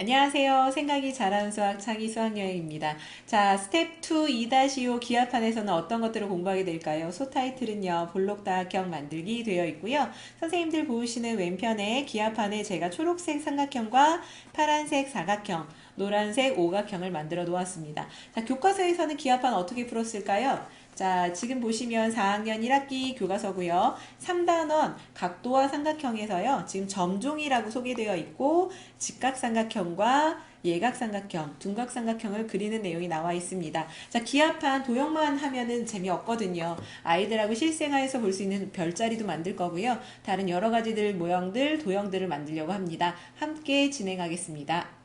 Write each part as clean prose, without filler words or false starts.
안녕하세요. 생각이 잘하는 수학 차기 수학여행입니다. 자, 스텝 2 2-5 기하판에서는 어떤 것들을 공부하게 될까요? 소 타이틀은요, 볼록 다각형 만들기 되어 있고요. 선생님들 보시는 왼편에 기하판에 제가 초록색 삼각형과 파란색 사각형, 노란색 오각형을 만들어 놓았습니다. 자, 교과서에서는 기하판 어떻게 풀었을까요? 자, 지금 보시면 4학년 1학기 교과서고요. 3단원 각도와 삼각형에서요. 지금 점종이라고 소개되어 있고 직각삼각형과 예각삼각형, 둔각삼각형을 그리는 내용이 나와 있습니다. 자, 기하판 도형만 하면은 재미없거든요. 아이들하고 실생활에서 볼 수 있는 별자리도 만들 거고요. 다른 여러 가지들 모형들, 도형들을 만들려고 합니다. 함께 진행하겠습니다.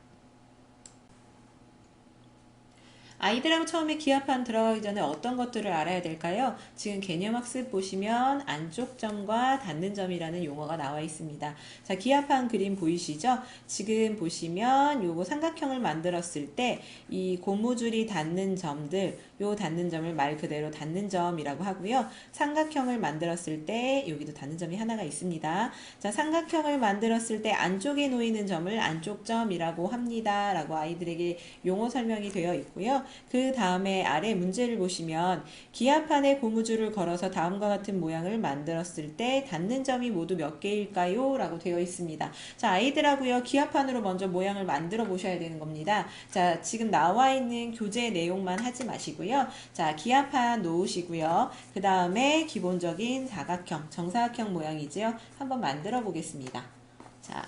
아이들하고 처음에 기하판 들어가기 전에 어떤 것들을 알아야 될까요? 지금 개념학습 보시면 안쪽 점과 닿는 점이라는 용어가 나와 있습니다. 자, 기하판 그림 보이시죠? 지금 보시면 요거 삼각형을 만들었을 때 이 고무줄이 닿는 점들, 요 닿는 점을 말 그대로 닿는 점이라고 하고요. 삼각형을 만들었을 때 여기도 닿는 점이 하나가 있습니다. 자, 삼각형을 만들었을 때 안쪽에 놓이는 점을 안쪽점이라고 합니다. 라고 아이들에게 용어 설명이 되어 있고요. 그 다음에 아래 문제를 보시면 기하판에 고무줄을 걸어서 다음과 같은 모양을 만들었을 때 닿는 점이 모두 몇 개일까요? 라고 되어 있습니다. 자, 아이들하고요, 기하판으로 먼저 모양을 만들어 보셔야 되는 겁니다. 자, 지금 나와 있는 교재 내용만 하지 마시고요. 자, 기하판 놓으시고요. 그 다음에 기본적인 사각형, 정사각형 모양이지요. 한번 만들어 보겠습니다. 자,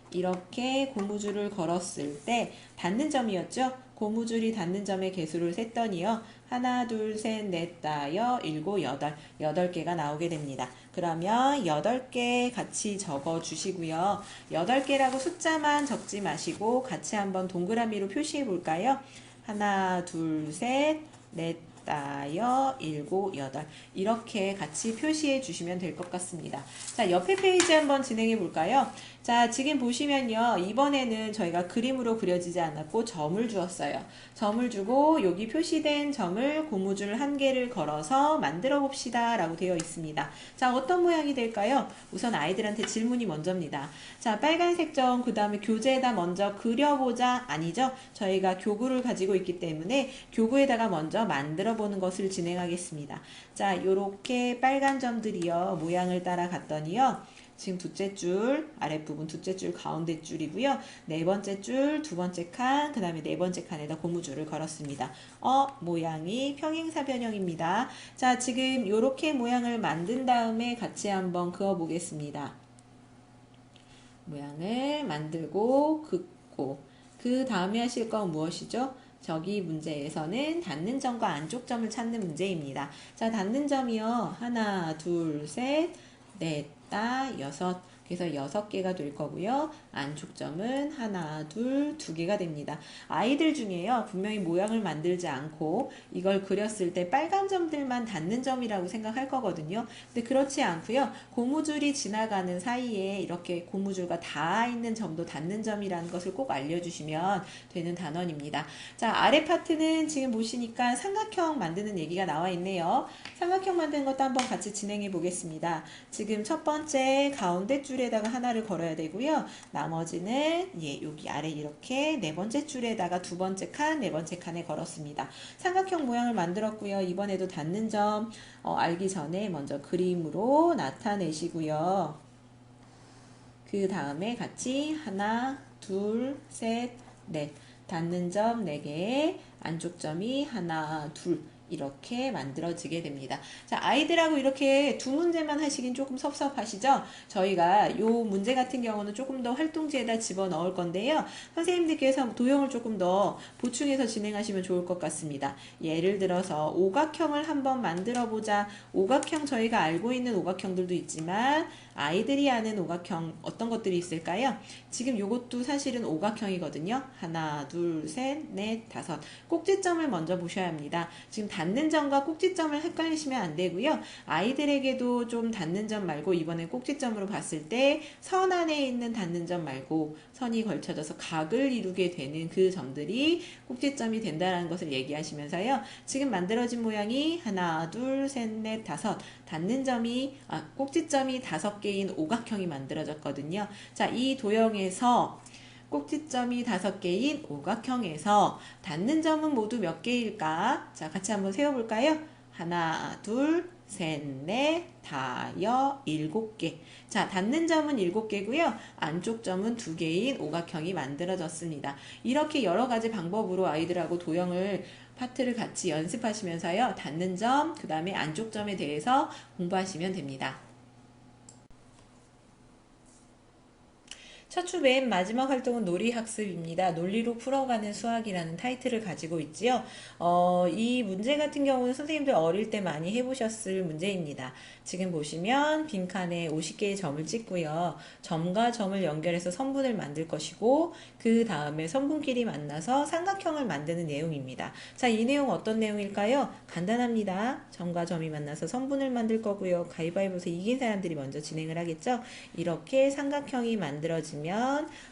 이렇게 고무줄을 걸었을 때 닿는 점이었죠. 고무줄이 닿는 점의 개수를 셌더니요. 하나, 둘, 셋, 넷, 다섯, 일곱, 여덟. 8개가 나오게 됩니다. 그러면 8개 같이 적어 주시고요. 8개라고 숫자만 적지 마시고 같이 한번 동그라미로 표시해 볼까요? 하나, 둘, 셋, 넷, 다섯, 일곱, 여덟. 이렇게 같이 표시해 주시면 될 것 같습니다. 자, 옆에 페이지 한번 진행해 볼까요? 자, 지금 보시면요. 이번에는 저희가 그림으로 그려지지 않았고 점을 주었어요. 점을 주고 여기 표시된 점을 고무줄 1개를 걸어서 만들어 봅시다 라고 되어 있습니다. 자, 어떤 모양이 될까요? 우선 아이들한테 질문이 먼저입니다. 자, 빨간색 점, 그 다음에 교재에다 먼저 그려보자. 아니죠? 저희가 교구를 가지고 있기 때문에 교구에다가 먼저 만들어 보는 것을 진행하겠습니다. 자, 요렇게 빨간 점들이요. 모양을 따라 갔더니요. 지금 둘째 줄, 아랫부분 둘째 줄 가운데 줄이고요. 네 번째 줄, 두 번째 칸, 그 다음에 네 번째 칸에다 고무줄을 걸었습니다. 모양이 평행사변형입니다. 자, 지금 요렇게 모양을 만든 다음에 같이 한번 그어 보겠습니다. 모양을 만들고 긋고 그 다음에 하실 건 무엇이죠? 저기 문제에서는 닿는 점과 안쪽 점을 찾는 문제입니다. 자, 닿는 점이요. 하나, 둘, 셋, 넷, 여섯. 그래서 6개가 될 거고요. 안쪽 점은 하나, 둘, 2개가 됩니다. 아이들 중에요. 분명히 모양을 만들지 않고 이걸 그렸을 때 빨간 점들만 닿는 점이라고 생각할 거거든요. 근데 그렇지 않고요. 고무줄이 지나가는 사이에 이렇게 고무줄과 닿아 있는 점도 닿는 점이라는 것을 꼭 알려주시면 되는 단원입니다. 자, 아래 파트는 지금 보시니까 삼각형 만드는 얘기가 나와 있네요. 삼각형 만드는 것도 한번 같이 진행해 보겠습니다. 지금 첫 번째 가운데 줄에다가 하나를 걸어야 되고요. 나머지는 여기 아래 이렇게 네 번째 줄에다가 두 번째 칸, 네 번째 칸에 걸었습니다. 삼각형 모양을 만들었고요. 이번에도 닿는 점 알기 전에 먼저 그림으로 나타내시고요. 그 다음에 같이 하나, 둘, 셋, 넷. 닿는 점 4개, 안쪽 점이 하나, 둘. 이렇게 만들어지게 됩니다. 자, 아이들하고 이렇게 두 문제만 하시긴 조금 섭섭하시죠? 저희가 요 문제 같은 경우는 조금 더 활동지에다 집어넣을 건데요. 선생님들께서 도형을 조금 더 보충해서 진행하시면 좋을 것 같습니다. 예를 들어서 오각형을 한번 만들어 보자. 오각형 저희가 알고 있는 오각형들도 있지만 아이들이 아는 오각형 어떤 것들이 있을까요? 지금 요것도 사실은 오각형이거든요. 하나, 둘, 셋, 넷, 다섯. 꼭지점을 먼저 보셔야 합니다. 지금 닿는 점과 꼭지점을 헷갈리시면 안 되고요. 아이들에게도 좀 닿는 점 말고 이번에 꼭지점으로 봤을 때 선 안에 있는 닿는 점 말고 선이 걸쳐져서 각을 이루게 되는 그 점들이 꼭지점이 된다는 것을 얘기하시면서요. 지금 만들어진 모양이 하나, 둘, 셋, 넷, 다섯. 닿는 점이 꼭지점이 5개인 오각형이 만들어졌거든요. 자, 이 도형에서 꼭지점이 5개인 오각형에서 닿는 점은 모두 몇 개일까? 자, 같이 한번 세워볼까요? 하나, 둘, 셋, 넷, 다섯, 7개. 자, 닿는 점은 7개고요. 안쪽 점은 2개인 오각형이 만들어졌습니다. 이렇게 여러 가지 방법으로 아이들하고 도형을 파트를 같이 연습하시면서요. 닿는 점, 그 다음에 안쪽 점에 대해서 공부하시면 됩니다. 첫 주 맨 마지막 활동은 놀이학습입니다. 논리로 풀어가는 수학이라는 타이틀을 가지고 있지요. 이 문제 같은 경우는 선생님들 어릴 때 많이 해보셨을 문제입니다. 지금 보시면 빈칸에 50개의 점을 찍고요. 점과 점을 연결해서 선분을 만들 것이고 그 다음에 선분끼리 만나서 삼각형을 만드는 내용입니다. 자, 이 내용 어떤 내용일까요? 간단합니다. 점과 점이 만나서 선분을 만들 거고요. 가위바위보에서 이긴 사람들이 먼저 진행을 하겠죠. 이렇게 삼각형이 만들어지면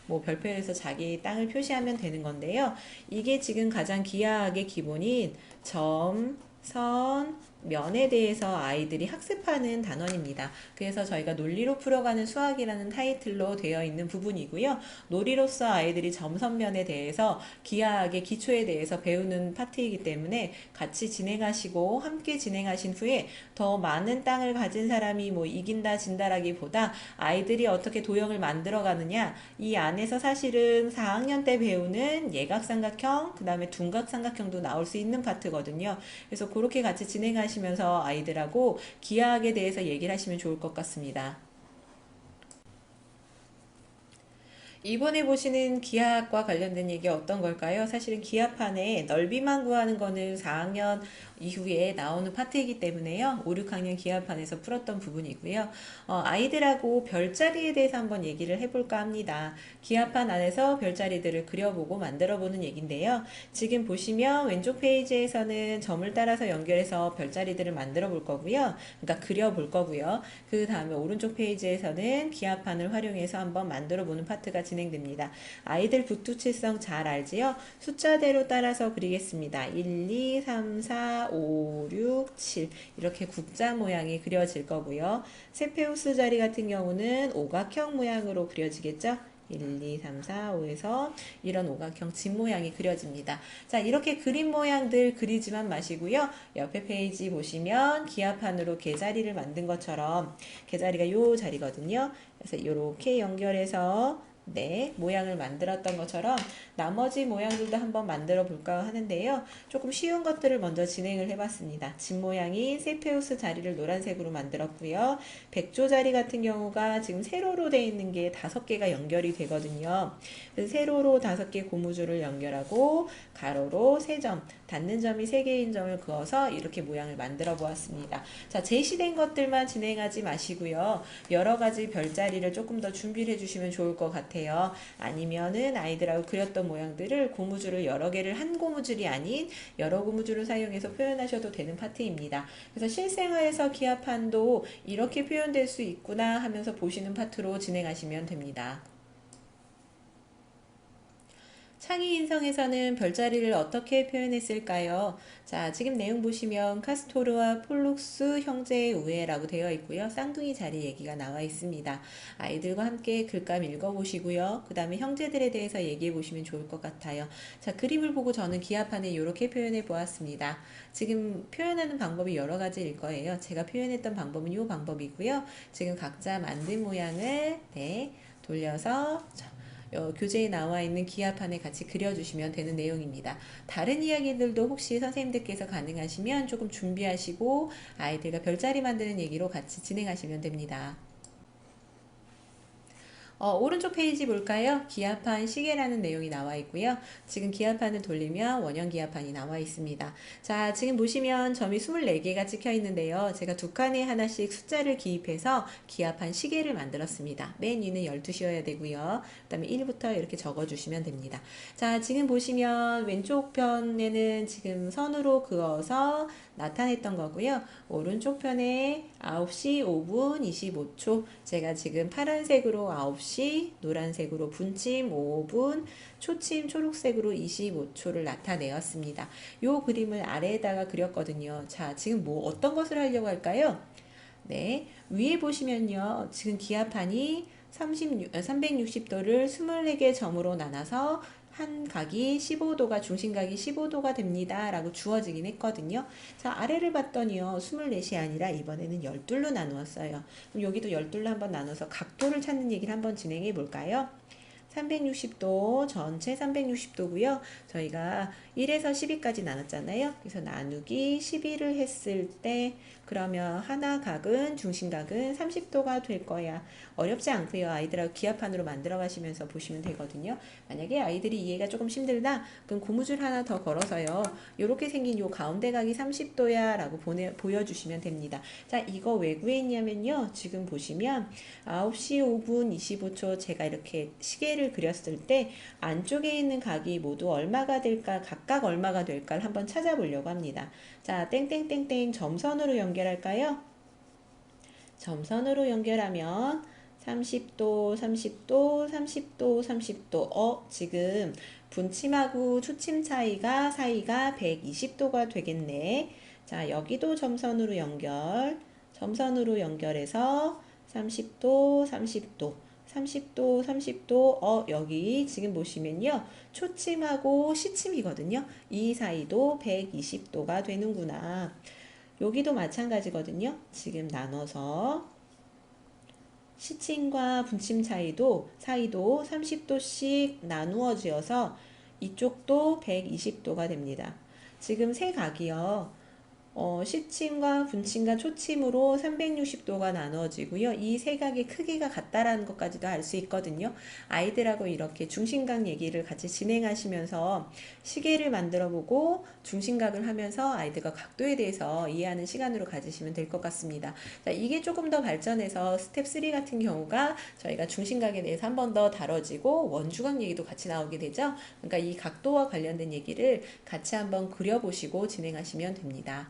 뭐 별표에서 자기 땅을 표시하면 되는 건데요. 이게 지금 가장 기하학의 기본인 점, 선, 면에 대해서 아이들이 학습하는 단원입니다. 그래서 저희가 논리로 풀어가는 수학이라는 타이틀로 되어 있는 부분이고요. 놀이로서 아이들이 점선면에 대해서 기하학의 기초에 대해서 배우는 파트이기 때문에 같이 진행하시고 함께 진행하신 후에 더 많은 땅을 가진 사람이 뭐 이긴다 진다라기보다 아이들이 어떻게 도형을 만들어 가느냐, 이 안에서 사실은 4학년 때 배우는 예각삼각형, 그 다음에 둔각삼각형도 나올 수 있는 파트거든요. 그래서 그렇게 같이 진행하시면서 아이들하고 기하학에 대해서 얘기를 하시면 좋을 것 같습니다. 이번에 보시는 기하학과 관련된 얘기 어떤 걸까요? 사실은 기하판에 넓이만 구하는 거는 4학년 이후에 나오는 파트이기 때문에요. 5, 6학년 기하판에서 풀었던 부분이고요. 아이들하고 별자리에 대해서 한번 얘기를 해볼까 합니다. 기하판 안에서 별자리들을 그려보고 만들어보는 얘기인데요. 지금 보시면 왼쪽 페이지에서는 점을 따라서 연결해서 별자리들을 만들어 볼 거고요. 그러니까 그려볼 거고요. 그 다음에 오른쪽 페이지에서는 기하판을 활용해서 한번 만들어 보는 파트가 진행됩니다. 아이들 북두칠성 잘 알지요? 숫자대로 따라서 그리겠습니다. 1, 2, 3, 4, 5, 6, 7 이렇게 국자 모양이 그려질 거고요. 세페우스 자리 같은 경우는 오각형 모양으로 그려지겠죠? 1, 2, 3, 4, 5에서 이런 오각형 집 모양이 그려집니다. 자, 이렇게 그림 모양들 그리지만 마시고요. 옆에 페이지 보시면 기하판으로 개자리를 만든 것처럼 개자리가 요 자리거든요. 그래서 이렇게 연결해서 네, 모양을 만들었던 것처럼 나머지 모양들도 한번 만들어 볼까 하는데요. 조금 쉬운 것들을 먼저 진행을 해봤습니다. 집 모양이 세페우스 자리를 노란색으로 만들었고요. 백조 자리 같은 경우가 지금 세로로 되어 있는 게 5개가 연결이 되거든요. 그래서 세로로 5개 고무줄을 연결하고 가로로 3점, 닿는 점이 3개인 점을 그어서 이렇게 모양을 만들어 보았습니다. 자, 제시된 것들만 진행하지 마시고요. 여러 가지 별자리를 조금 더 준비를 해주시면 좋을 것 같아요. 아니면은 아이들하고 그렸던 모양들을 고무줄을 여러 개를 한 고무줄이 아닌 여러 고무줄을 사용해서 표현하셔도 되는 파트입니다. 그래서 실생활에서 기하판도 이렇게 표현될 수 있구나 하면서 보시는 파트로 진행하시면 됩니다. 창의 인성에서는 별자리를 어떻게 표현했을까요? 자, 지금 내용 보시면 카스토르와 폴룩스 형제의 우애라고 되어 있고요. 쌍둥이 자리 얘기가 나와 있습니다. 아이들과 함께 글감 읽어보시고요. 그 다음에 형제들에 대해서 얘기해 보시면 좋을 것 같아요. 자, 그림을 보고 저는 기하판에 이렇게 표현해 보았습니다. 지금 표현하는 방법이 여러 가지일 거예요. 제가 표현했던 방법은 이 방법이고요. 지금 각자 만든 모양을 돌려서 교재에 나와 있는 기하판에 같이 그려주시면 되는 내용입니다. 다른 이야기들도 혹시 선생님들께서 가능하시면 조금 준비하시고 아이들과 별자리 만드는 얘기로 같이 진행하시면 됩니다. 오른쪽 페이지 볼까요? 기하판 시계라는 내용이 나와 있고요. 지금 기하판을 돌리면 원형 기하판이 나와 있습니다. 자, 지금 보시면 점이 24개가 찍혀 있는데요. 제가 두 칸에 하나씩 숫자를 기입해서 기하판 시계를 만들었습니다. 맨 위는 12시여야 되고요. 그 다음에 1부터 이렇게 적어주시면 됩니다. 자, 지금 보시면 왼쪽 편에는 지금 선으로 그어서 나타냈던 거고요. 오른쪽 편에 9시 5분 25초 제가 지금 파란색으로 9시, 노란색으로 분침 5분, 초침 초록색으로 25초를 나타내었습니다. 이 그림을 아래에다가 그렸거든요. 자, 지금 어떤 것을 하려고 할까요? 네, 위에 보시면요. 지금 기하판이 360도를 24개 점으로 나눠서 한 각이 15도가, 중심각이 15도가 됩니다 라고 주어지긴 했거든요. 자, 아래를 봤더니요, 24이 아니라 이번에는 12로 나누었어요. 그럼 여기도 12로 한번 나눠서 각도를 찾는 얘기를 한번 진행해 볼까요? 360도, 전체 360도고요. 저희가 1에서 12까지 나눴잖아요. 그래서 나누기 12를 했을 때 그러면 하나 각은, 중심각은 30도가 될 거야. 어렵지 않고요. 아이들하고 기하판으로 만들어 가시면서 보시면 되거든요. 만약에 아이들이 이해가 조금 힘들다, 그럼 고무줄 하나 더 걸어서요. 이렇게 생긴 요 가운데 각이 30도야 라고 보여주시면 됩니다. 자, 이거 왜 구했냐면요. 지금 보시면 9시 5분 25초 제가 이렇게 시계를 그렸을 때 안쪽에 있는 각이 모두 얼마가 될까, 각각 얼마가 될까를 한번 찾아보려고 합니다. 자, 땡땡땡땡 점선으로 연결할까요? 점선으로 연결하면 30도, 30도, 30도, 30도. 지금 분침하고 초침 사이가 120도가 되겠네. 자, 여기도 점선으로 점선으로 연결해서 30도, 30도, 30도, 30도. 여기 지금 보시면요. 초침하고 시침이거든요. 이 사이도 120도가 되는구나. 여기도 마찬가지거든요. 지금 나눠서 시침과 분침 사이도 30도씩 나누어지어서 이쪽도 120도가 됩니다. 지금 세 각이요. 시침과 분침과 초침으로 360도가 나누어지고요. 이 세 각의 크기가 같다라는 것까지도 알 수 있거든요. 아이들하고 이렇게 중심각 얘기를 같이 진행하시면서 시계를 만들어 보고 중심각을 하면서 아이들과 각도에 대해서 이해하는 시간으로 가지시면 될 것 같습니다. 자, 이게 조금 더 발전해서 스텝 3 같은 경우가 저희가 중심각에 대해서 한 번 더 다뤄지고 원주각 얘기도 같이 나오게 되죠. 그러니까 이 각도와 관련된 얘기를 같이 한번 그려보시고 진행하시면 됩니다.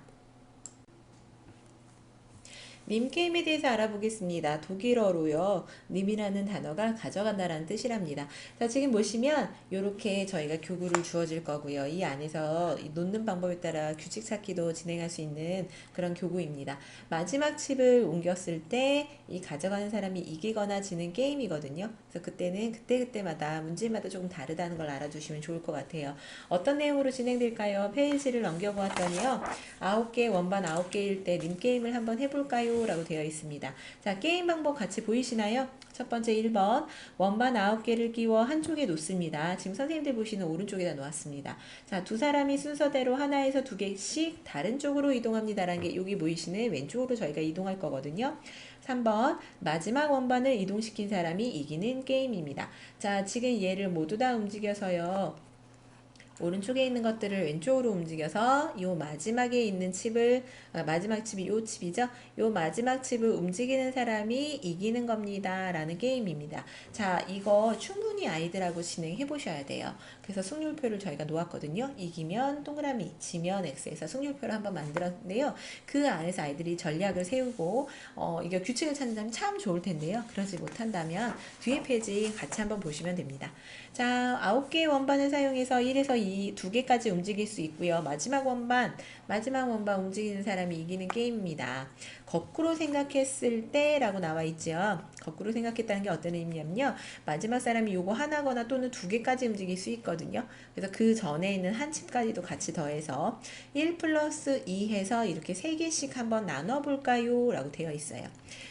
님 게임에 대해서 알아보겠습니다. 독일어로요. 님이라는 단어가 가져간다라는 뜻이랍니다. 자, 지금 보시면 이렇게 저희가 교구를 주어질 거고요. 이 안에서 놓는 방법에 따라 규칙 찾기도 진행할 수 있는 그런 교구입니다. 마지막 칩을 옮겼을 때 이 가져가는 사람이 이기거나 지는 게임이거든요. 그래서 그때는 그때마다 문제마다 조금 다르다는 걸 알아두시면 좋을 것 같아요. 어떤 내용으로 진행될까요? 페이지를 넘겨보았더니요. 9개, 원반 9개일 때 님 게임을 한번 해볼까요? 라고 되어 있습니다. 자, 게임 방법 같이 보이시나요? 첫 번째 1번 원반 9개를 끼워 한쪽에 놓습니다. 지금 선생님들 보시는 오른쪽에다 놓았습니다. 자, 두 사람이 순서대로 하나에서 2개씩 다른 쪽으로 이동합니다라는 게 여기 보이시는 왼쪽으로 저희가 이동할 거거든요. 3번 마지막 원반을 이동시킨 사람이 이기는 게임입니다. 자, 지금 얘를 모두 다 움직여서요. 오른쪽에 있는 것들을 왼쪽으로 움직여서 요 마지막에 있는 칩을, 마지막 칩이 요 칩이죠. 요 마지막 칩을 움직이는 사람이 이기는 겁니다 라는 게임입니다. 자, 이거 충분히 아이들하고 진행해 보셔야 돼요. 그래서 승률표를 저희가 놓았거든요. 이기면 동그라미, 지면 X에서 승률표를 한번 만들었는데요. 그 안에서 아이들이 전략을 세우고 이게 규칙을 찾는다면 참 좋을 텐데요. 그러지 못한다면 뒤에 페이지 같이 한번 보시면 됩니다. 자, 9개의 원반을 사용해서 1에서 2개까지 움직일 수 있고요. 마지막 원반 움직이는 사람이 이기는 게임입니다. 거꾸로 생각했을 때 라고 나와 있죠. 거꾸로 생각했다는 게 어떤 의미냐면요. 마지막 사람이 요거 하나거나 또는 2개까지 움직일 수 있거든요. 그래서 그 전에 있는 한 칩까지도 같이 더해서 1 플러스 2 해서 이렇게 3개씩 한번 나눠볼까요? 라고 되어 있어요.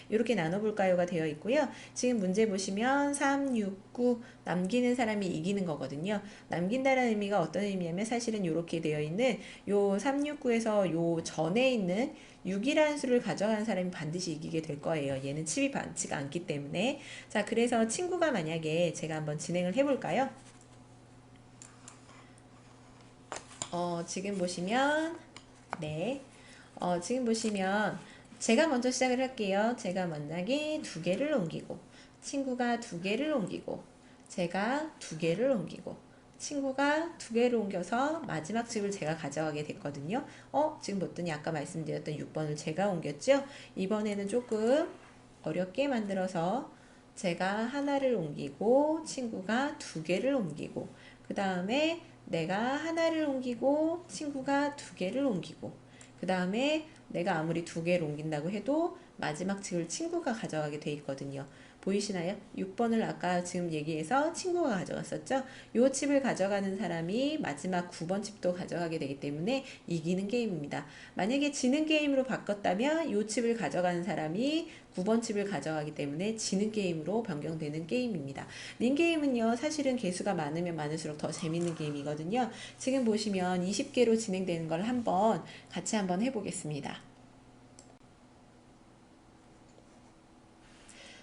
이렇게 나눠볼까요가 되어 있고요. 지금 문제 보시면 3, 6, 9 남기는 사람이 이기는 거거든요. 남긴다는 의미가 어떤 의미냐면 사실은 이렇게 되어 있는 요 3, 6, 9에서 요 전에 있는 6이라는 수를 가져가는 사람이 반드시 이기게 될 거예요. 얘는 칩이 많지가 않기 때문에. 자, 그래서 친구가 만약에 제가 한번 진행을 해볼까요? 지금 보시면 네. 지금 보시면 제가 먼저 시작을 할게요. 제가 만약에 2개를 옮기고 친구가 2개를 옮기고 제가 2개를 옮기고 친구가 2개를 옮겨서 마지막 칩을 제가 가져가게 됐거든요. 지금 봤더니 아까 말씀드렸던 6번을 제가 옮겼죠? 이번에는 조금 어렵게 만들어서 제가 하나를 옮기고 친구가 2개를 옮기고 그 다음에 내가 하나를 옮기고 친구가 2개를 옮기고 그 다음에 내가 아무리 2개를 옮긴다고 해도 마지막 칩을 친구가 가져가게 돼 있거든요. 보이시나요? 6번을 아까 지금 얘기해서 친구가 가져갔었죠? 요 칩을 가져가는 사람이 마지막 9번 칩도 가져가게 되기 때문에 이기는 게임입니다. 만약에 지는 게임으로 바꿨다면 요 칩을 가져가는 사람이 9번 칩을 가져가기 때문에 지는 게임으로 변경되는 게임입니다. 링 게임은요, 사실은 개수가 많으면 많을수록 더 재밌는 게임이거든요. 지금 보시면 20개로 진행되는 걸 같이 한번 해보겠습니다.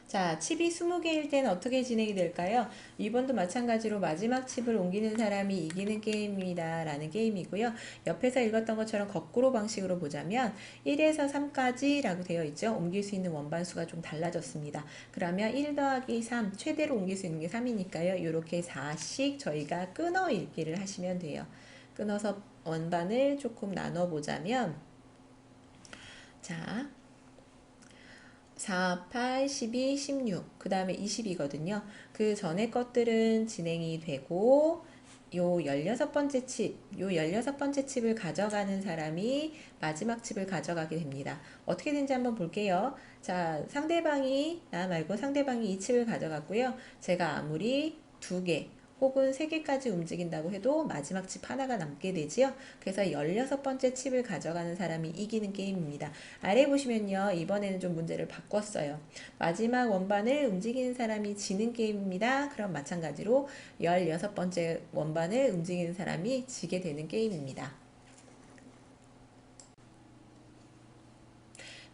자, 칩이 20개일 때는 어떻게 진행이 될까요? 2번도 마찬가지로 마지막 칩을 옮기는 사람이 이기는 게임입니다. 라는 게임이고요. 옆에서 읽었던 것처럼 거꾸로 방식으로 보자면 1에서 3까지 라고 되어 있죠. 옮길 수 있는 원반수가 좀 달라졌습니다. 그러면 1 더하기 3, 최대로 옮길 수 있는 게 3이니까요. 이렇게 4씩 저희가 끊어 읽기를 하시면 돼요. 끊어서 원반을 조금 나눠보자면, 자, 4, 8, 12, 16, 그 다음에 20이거든요. 그 전에 것들은 진행이 되고, 요 16번째 칩, 요 16번째 칩을 가져가는 사람이 마지막 칩을 가져가게 됩니다. 어떻게 되는지 한번 볼게요. 자, 나 말고 상대방이 이 칩을 가져갔고요. 제가 아무리 2개, 혹은 3개까지 움직인다고 해도 마지막 칩 하나가 남게 되지요. 그래서 16번째 칩을 가져가는 사람이 이기는 게임입니다. 아래 보시면요. 이번에는 좀 문제를 바꿨어요. 마지막 원반을 움직이는 사람이 지는 게임입니다. 그럼 마찬가지로 16번째 원반을 움직이는 사람이 지게 되는 게임입니다.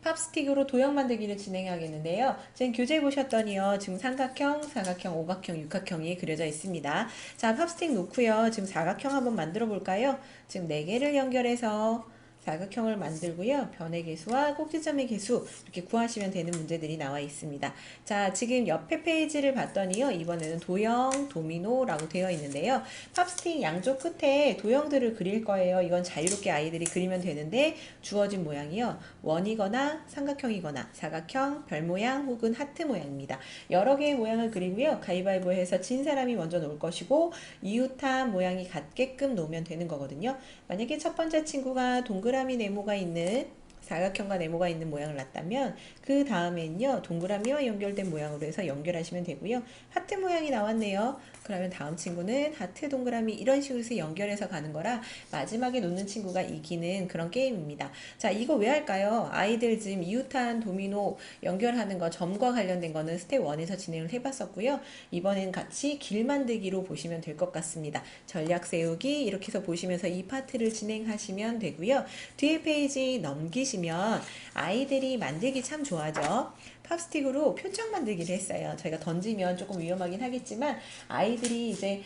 팝스틱으로 도형 만들기를 진행하겠는데요. 지금 교재 보셨더니요. 지금 삼각형, 사각형, 오각형, 육각형이 그려져 있습니다. 자, 팝스틱 놓고요. 지금 사각형 한번 만들어 볼까요? 지금 4개를 연결해서 사각형을 만들고요. 변의 개수와 꼭지점의 개수 이렇게 구하시면 되는 문제들이 나와 있습니다. 자, 지금 옆에 페이지를 봤더니요. 이번에는 도형, 도미노라고 되어 있는데요. 팝스틱 양쪽 끝에 도형들을 그릴 거예요. 이건 자유롭게 아이들이 그리면 되는데 주어진 모양이요. 원이거나 삼각형이거나 사각형, 별 모양 혹은 하트 모양입니다. 여러 개의 모양을 그리고요. 가위바위보해서 진 사람이 먼저 놓을 것이고 이웃한 모양이 같게끔 놓으면 되는 거거든요. 만약에 첫 번째 친구가 동그라미 네모가 있는 사각형과 네모가 있는 모양을 놨다면 그 다음엔요 동그라미와 연결된 모양으로 해서 연결하시면 되고요. 하트 모양이 나왔네요. 그러면 다음 친구는 하트 동그라미 이런 식으로 해서 연결해서 가는 거라 마지막에 놓는 친구가 이기는 그런 게임입니다. 자, 이거 왜 할까요? 아이들 지금 이웃한 도미노 연결하는 거 점과 관련된 거는 스텝 1에서 진행을 해봤었고요. 이번엔 같이 길 만들기로 보시면 될 것 같습니다. 전략 세우기 이렇게 해서 보시면서 이 파트를 진행하시면 되고요. 뒤에 페이지 넘기시면 아이들이 만들기 참 좋아하죠. 팝스틱으로 표창 만들기를 했어요. 저희가 던지면 조금 위험하긴 하겠지만 아이들이 이제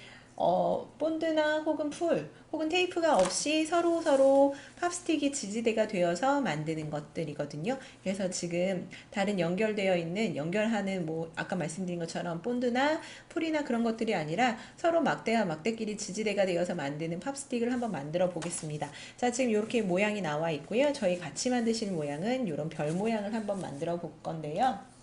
본드나 혹은 풀 혹은 테이프가 없이 서로 팝스틱이 지지대가 되어서 만드는 것들이거든요. 그래서 지금 다른 연결하는 뭐 아까 말씀드린 것처럼 본드나 풀이나 그런 것들이 아니라 서로 막대와 막대끼리 지지대가 되어서 만드는 팝스틱을 한번 만들어 보겠습니다. 자, 지금 이렇게 모양이 나와 있고요. 저희 같이 만드실 모양은 이런 별 모양을 한번 만들어 볼 건데요.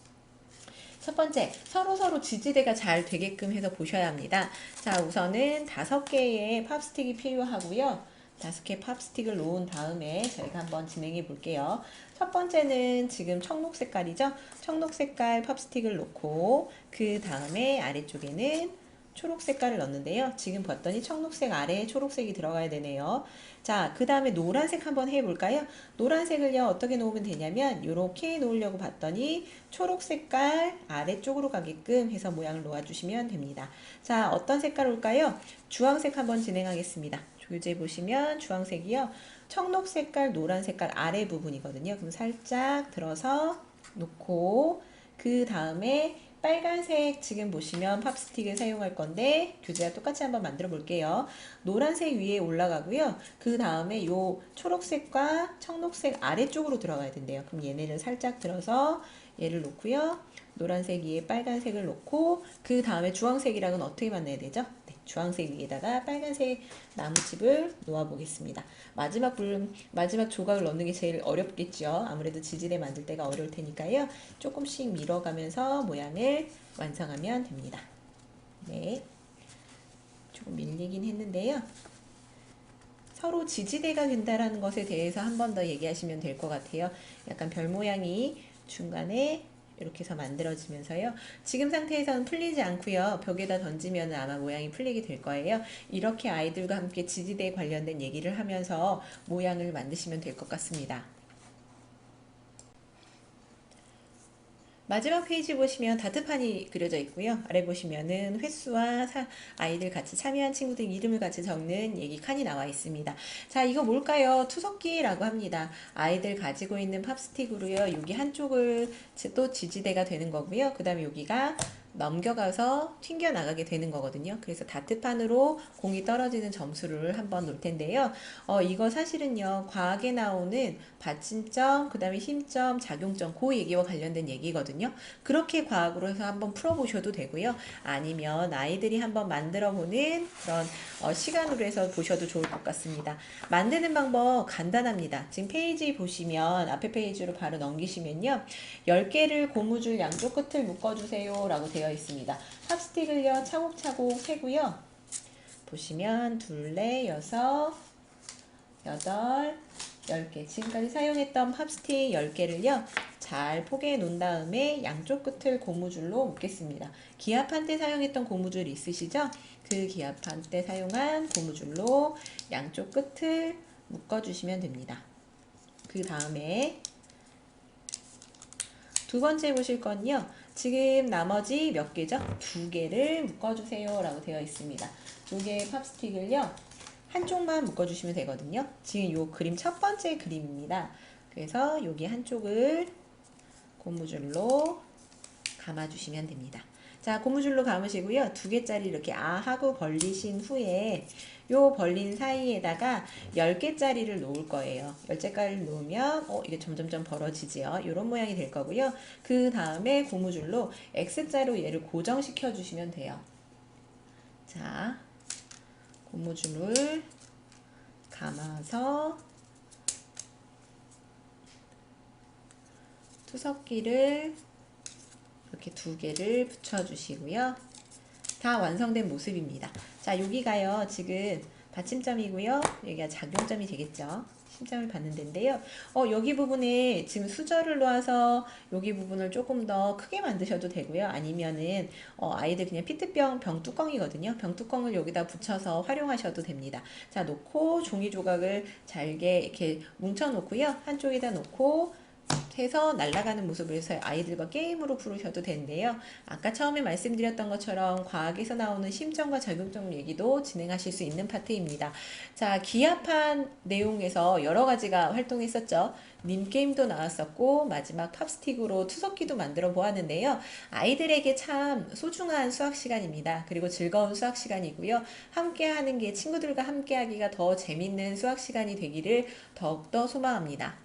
첫 번째, 서로 지지대가 잘 되게끔 해서 보셔야 합니다. 자, 우선은 5개의 팝스틱이 필요하고요. 5개 팝스틱을 놓은 다음에 저희가 한번 진행해 볼게요. 첫 번째는 지금 청록 색깔이죠? 청록 색깔 팝스틱을 놓고 그 다음에 아래쪽에는 초록 색깔을 넣는데요. 지금 봤더니 청록색 아래에 초록색이 들어가야 되네요. 자, 그 다음에 노란색 한번 해볼까요? 노란색을요, 어떻게 놓으면 되냐면, 이렇게 놓으려고 봤더니, 초록 색깔 아래쪽으로 가게끔 해서 모양을 놓아주시면 됩니다. 자, 어떤 색깔 올까요? 주황색 한번 진행하겠습니다. 교재 보시면 주황색이요. 청록 색깔, 노란 색깔 아래 부분이거든요. 그럼 살짝 들어서 놓고, 그 다음에 빨간색 지금 보시면 팝스틱을 사용할 건데 교재와 똑같이 한번 만들어 볼게요. 노란색 위에 올라가고요. 그 다음에 요 초록색과 청록색 아래쪽으로 들어가야 된대요. 그럼 얘네를 살짝 들어서 얘를 놓고요. 노란색 위에 빨간색을 놓고 그 다음에 주황색이랑은 어떻게 만나야 되죠? 네, 주황색 위에다가 빨간색 나무칩을 놓아 보겠습니다. 마지막 조각을 넣는 게 제일 어렵겠죠. 아무래도 지지대 만들 때가 어려울 테니까요. 조금씩 밀어가면서 모양을 완성하면 됩니다. 네, 조금 밀리긴 했는데요. 서로 지지대가 된다는 것에 대해서 한 번 더 얘기하시면 될 것 같아요. 약간 별 모양이 중간에 이렇게 해서 만들어지면서요. 지금 상태에서는 풀리지 않고요. 벽에다 던지면 아마 모양이 풀리게 될 거예요. 이렇게 아이들과 함께 지지대에 관련된 얘기를 하면서 모양을 만드시면 될 것 같습니다. 마지막 페이지 보시면 다트판이 그려져 있고요. 아래 보시면은 횟수와 아이들 같이 참여한 친구들 이름을 같이 적는 얘기 칸이 나와 있습니다. 자, 이거 뭘까요? 투석기라고 합니다. 아이들 가지고 있는 팝스틱으로요. 여기 한쪽을 또 지지대가 되는 거고요. 그 다음에 여기가 넘겨가서 튕겨 나가게 되는 거거든요. 그래서 다트판으로 공이 떨어지는 점수를 한번 놓을 텐데요. 이거 사실은요, 과학에 나오는 받침점, 그 다음에 힘점, 작용점, 그 얘기와 관련된 얘기거든요. 그렇게 과학으로 해서 한번 풀어보셔도 되고요. 아니면 아이들이 한번 만들어보는 그런 시간으로 해서 보셔도 좋을 것 같습니다. 만드는 방법 간단합니다. 지금 페이지 보시면 앞에 페이지로 바로 넘기시면요. 10개를 고무줄 양쪽 끝을 묶어주세요 라고 되어 있습니다. 팝스틱을요 차곡차곡 세고요. 보시면 둘, 넷, 여섯, 여덟, 10개 지금까지 사용했던 팝스틱 10개를요 잘 포개해 놓은 다음에 양쪽 끝을 고무줄로 묶겠습니다. 기압한 때 사용했던 고무줄 있으시죠? 그 기압한 때 사용한 고무줄로 양쪽 끝을 묶어주시면 됩니다. 그 다음에 두 번째 보실 건요. 지금 나머지 몇 개죠? 2개를 묶어주세요 라고 되어 있습니다. 2개의 팝스틱을요. 한쪽만 묶어주시면 되거든요. 지금 요 그림 첫 번째 그림입니다. 그래서 여기 한쪽을 고무줄로 감아주시면 됩니다. 자, 고무줄로 감으시고요. 2개짜리 이렇게 아 하고 벌리신 후에 요 벌린 사이에다가 10개짜리를 놓을 거예요. 10개짜리를 놓으면 이게 점점점 벌어지지요. 이런 모양이 될 거고요. 그 다음에 고무줄로 X자로 얘를 고정시켜 주시면 돼요. 자, 고무줄을 감아서 투석기를 이렇게 2개를 붙여주시고요. 다 완성된 모습입니다. 자, 여기가요. 지금 받침점이고요. 여기가 작용점이 되겠죠. 심점을 받는 데인데요. 여기 부분에 지금 수저를 놓아서 여기 부분을 조금 더 크게 만드셔도 되고요. 아니면은 아이들 그냥 피트병 병 뚜껑이거든요. 병 뚜껑을 여기다 붙여서 활용하셔도 됩니다. 자, 놓고 종이 조각을 잘게 이렇게 뭉쳐 놓고요. 한쪽에다 놓고 해서 날아가는 모습을 해서 아이들과 게임으로 부르셔도 되는데요. 아까 처음에 말씀드렸던 것처럼 과학에서 나오는 심점과 작용점 얘기도 진행하실 수 있는 파트입니다. 자, 기압한 내용에서 여러 가지가 활동했었죠. 님 게임도 나왔었고 마지막 팝스틱으로 투석기도 만들어 보았는데요. 아이들에게 참 소중한 수학 시간입니다. 그리고 즐거운 수학 시간이고요. 함께 하는 게 친구들과 함께 하기가 더 재밌는 수학 시간이 되기를 더욱더 소망합니다.